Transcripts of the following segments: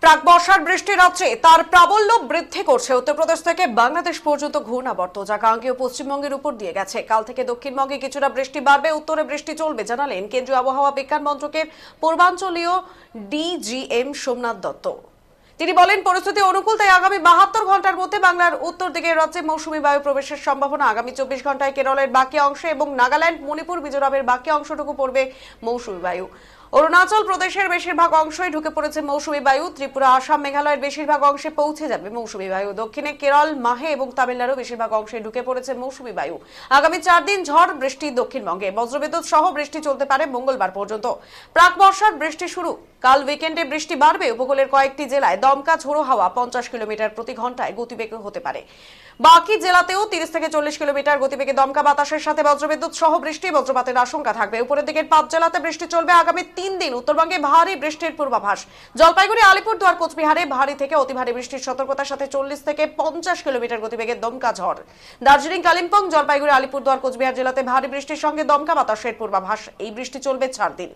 প্রাক বর্ষার বৃষ্টি রাজ্যে তার প্রাবল্য বৃদ্ধি করছে। উত্তরপ্রদেশ থেকে বাংলাদেশ পর্যন্ত ঘূর্ণাবর্ত যা গাঙ্গেয় পশ্চিমবঙ্গের উপর দিয়ে গেছে। কাল থেকে দক্ষিণবঙ্গে কিছুটা বৃষ্টি বাড়বে, উত্তরে বৃষ্টি চলবে জানালেন কেন্দ্রীয় আবহাওয়া বিজ্ঞান মন্ত্রকের পূর্বাঞ্চলীয় ডিজিএম সোমনাথ দত্ত। তিনি বলেন, পরিস্থিতি অনুকূল, তাই আগামী 72 ঘন্টার মধ্যে বাংলার উত্তর দিকের রাজ্যে মৌসুমী বায়ু প্রবেশের সম্ভাবনা। আগামী 24 ঘন্টায় কেরলের বাকি অংশে এবং নাগাল্যান্ড, মণিপুর, মিজোরামের বাকি অংশটুকু পড়বে মৌসুমী বায়ু। অরুণাচল প্রদেশের বেশিরভাগ অংশই ঢুকে পড়েছে মৌসুমী বায়ু। ত্রিপুরা, আসাম, মেঘালয়ের বেশিরভাগ অংশে পৌঁছে যাবে মৌসুমী বায়ু। দক্ষিণে কেরল, মাহে এবং তামিলনাড়ু বেশিরভাগ অংশে ঢুকে পড়েছে মৌসুমী বায়ু। আগামী 4 দিন ঝড় বৃষ্টি দক্ষিণবঙ্গে, বজ্রবিদ্যুৎ সহ বৃষ্টি চলতে পারে মঙ্গলবার পর্যন্ত। প্রাক বর্ষার বৃষ্টি শুরু। কাল উইকেন্ডে বৃষ্টি বাড়বে। উপকূলের কয়েকটি জেলায় দমকা ঝোড়ো হাওয়া 50 কিলোমিটার প্রতি ঘন্টায় গতিবেগে হতে পারে। বাকি জেলাতেও 30 থেকে 40 কিলোমিটার গতিবেগে দমকা বাতাসের সাথে বজ্রবিদ্যুৎ সহ বৃষ্টি, বজ্রপাতের আশঙ্কা থাকবে। উপরের দিকের 5 জেলাতে বৃষ্টি চলবে আগামী 3 দিন। উত্তরবঙ্গে ভারী বৃষ্টির পূর্বাভাস। জলপাইগুড়ি, আলিপুরদুয়ার, কোচবিহারে ভারী থেকে অতি ভারী বৃষ্টির সতর্কতার সাথে 40 থেকে 50 কিলোমিটার গতিবেগে দমকা ঝড়। দার্জিলিং, কালিম্পং, জলপাইগুড়ি, আলিপুরদুয়ার, কোচবিহার জেলাতে ভারী বৃষ্টির সঙ্গে দমকা বাতাসের পূর্বাভাস। এই বৃষ্টি চলবে 4 দিন।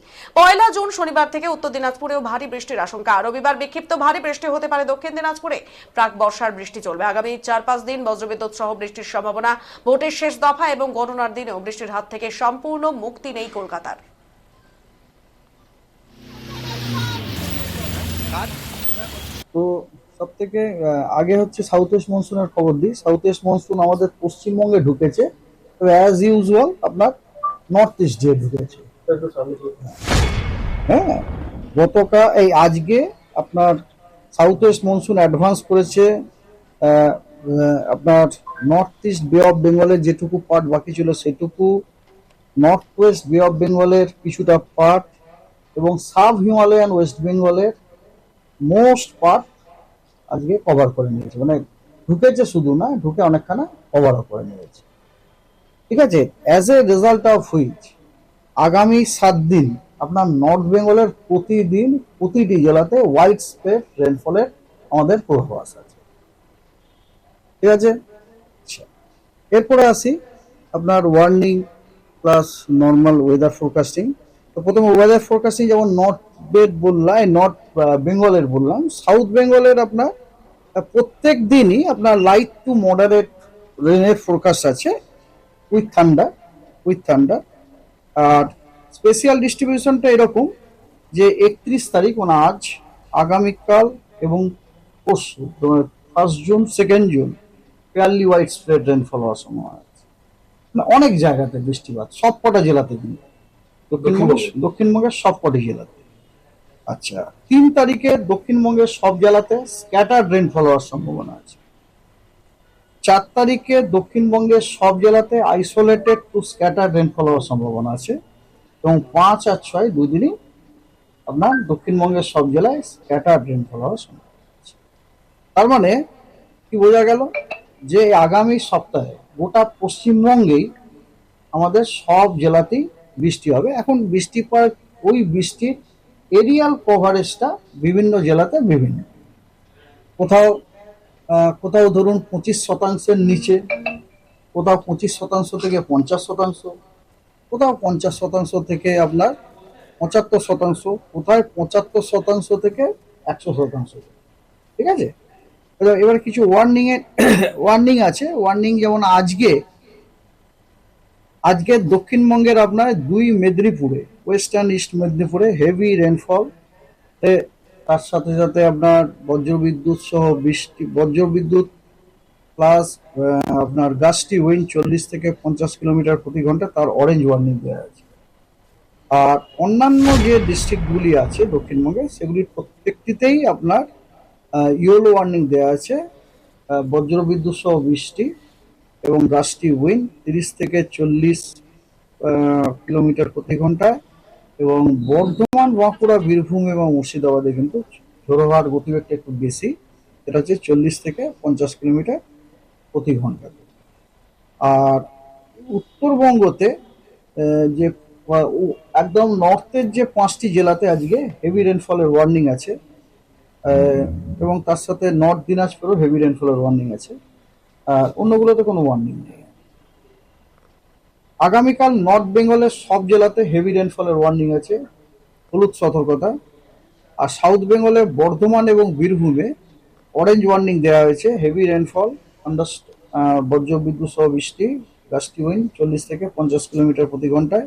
1 জুন শনিবার থেকে উত্তর দিনাজপুরেও ভারী বৃষ্টির আশঙ্কা। রবিবার বিক্ষিপ্ত ভারী বৃষ্টি হতে পারে দক্ষিণ দিনাজপুরে। প্রাক বর্ষার বৃষ্টি চলবে আগামী 4-5 দিন। বজ্রবিদ্যুৎ সহ বৃষ্টির সম্ভাবনা। ভোটের শেষ দফা এবং গণনার দিনেও বৃষ্টির হাত থেকে সম্পূর্ণ মুক্তি নেই কলকাতার। তো সব থেকে আগে হচ্ছে সাউথ ওয়েস্ট মনসুনের খবর দিই। সাউথ ওয়েস্ট মনসুন আমাদের পশ্চিমবঙ্গে ঢুকেছে, তো অ্যাজ ইউজুয়াল আপনার নর্থ ইস্ট দিয়ে ঢুকেছে। হ্যাঁ, আজকে আপনার সাউথ ওয়েস্ট মনসুন অ্যাডভান্স করেছে। আপনার নর্থ ইস্ট বে অফ বেঙ্গলের যেটুকু পার্ট বাকি ছিল সেটুকু, নর্থ ওয়েস্ট বে অফ বেঙ্গলের কিছুটা পার্ট এবং সাব হিমালয়ান ওয়েস্ট বেঙ্গলের মোস্ট পার্ট আজকে কভার করে নিয়েছে। মানে ঢুকেছে শুধু না, ঢুকে অনেকখানা কভারও করে নিয়েছে। ঠিক আছে, as a result of which আগামী 7 দিন আপনার নর্থ বেঙ্গলের প্রতিটি জেলাতে ওয়াইড স্প্রেড রেনফলের আমাদের পূর্বাভাস আছে। ঠিক আছে, আচ্ছা, এরপরে আসি আপনার warning plus normal weather forecasting. তো প্রথমে ওয়েদার ফোরকাস্টিং যেমন নর্থ বেঙ্গলের বললাম, সাউথ বেঙ্গলের আপনার প্রত্যেক দিনই আপনার লাইট টু মডারেট রেনের ফোরকাস্ট আছে উইথ থান্ডার। আর স্পেশাল ডিস্ট্রিবিউশনটা এরকম যে 31 তারিখ মানে আজ, আগামীকাল এবং পরশু 1 June 2 June fairly wide spread rainfall হওয়ার সম্ভাবনা আছে। মানে অনেক জায়গাতে বৃষ্টিপাত, সবকটা জেলাতে, কিন্তু দক্ষিণবঙ্গের সবকটি জেলাতে। আচ্ছা, 3 তারিখে দক্ষিণবঙ্গের সব জেলাতে স্ক্যাটার্ড রেনফল হওয়ার সম্ভাবনা আছে। 4 তারিখে দক্ষিণবঙ্গের সব জেলাতে আইসোলেটেড টু স্ক্যাটার্ড রেনফল হওয়ার সম্ভাবনা আছে এবং 5 আর 6 দুদিনই আপনার দক্ষিণবঙ্গের সব জেলায় স্ক্যাটার্ড রেনফল হওয়ার সম্ভাবনা আছে। তার মানে কি বোঝা গেল যে আগামী সপ্তাহে গোটা পশ্চিমবঙ্গেই আমাদের সব জেলাতেই বৃষ্টি হবে। এখন বৃষ্টির এরিয়াল কভারেজটা বিভিন্ন জেলাতে বিভিন্ন, কোথাও ধরুন 25% নিচে, কোথাও 25% থেকে 50%, কোথাও 50% থেকে আপনার 75%, কোথায় 75% থেকে 100%। ঠিক আছে, এবার কিছু ওয়ার্নিং আছে। ওয়ার্নিং যেমন আজকে দক্ষিণবঙ্গের আপনার 2 মেদিনীপুরে, ওয়েস্টার্ন ইস্ট মেদিনীপুরে হেভি রেনফল, তার সাথে সাথে আপনার বজ্রবিদ্যুৎ প্লাস আপনার গাস্টি উইন্ড 40 থেকে 50 কিলোমিটার প্রতি ঘন্টা, তার অরেঞ্জ ওয়ার্নিং দেওয়া আছে। আর অন্যান্য যে ডিস্ট্রিক্টগুলি আছে দক্ষিণবঙ্গে সেগুলির প্রত্যেকটিতেই আপনার ইয়েলো ওয়ার্নিং দেওয়া আছে, বজ্রবিদ্যুৎ সহ বৃষ্টি এবং গাস্টি উইন্ড 30 থেকে 40 কিলোমিটার প্রতি ঘন্টায়। এবং বর্ধমান, বাঁকুড়া, বীরভূম এবং মুর্শিদাবাদে কিন্তু ঝোড়ো হাওয়ার গতিবেগটা একটু বেশি, এটা হচ্ছে 40 থেকে 50 কিলোমিটার প্রতি ঘন্টা। আর উত্তরবঙ্গতে যে একদম নর্থের যে 5টি জেলাতে আজকে হেভি রেনফলের ওয়ার্নিং আছে এবং তার সাথে নর্থ দিনাজপুরেও হেভি রেনফলের ওয়ার্নিং আছে। আর অন্যগুলোতে কোনো ওয়ার্নিং নেই। আগামীকাল নর্থ বেঙ্গলের সব জেলাতে হেভি রেনফলের ওয়ার্নিং আছে, হলুদ সতর্কতা। আর সাউথ বেঙ্গলে বর্ধমান এবং বীরভূমে অরেঞ্জ ওয়ার্নিং দেওয়া হয়েছে। হেভি রেনফল, বজ্র বিদ্যুৎ সহ বৃষ্টি, গাস্টি উইন্ড 40 থেকে 50 কিলোমিটার প্রতি ঘন্টায়।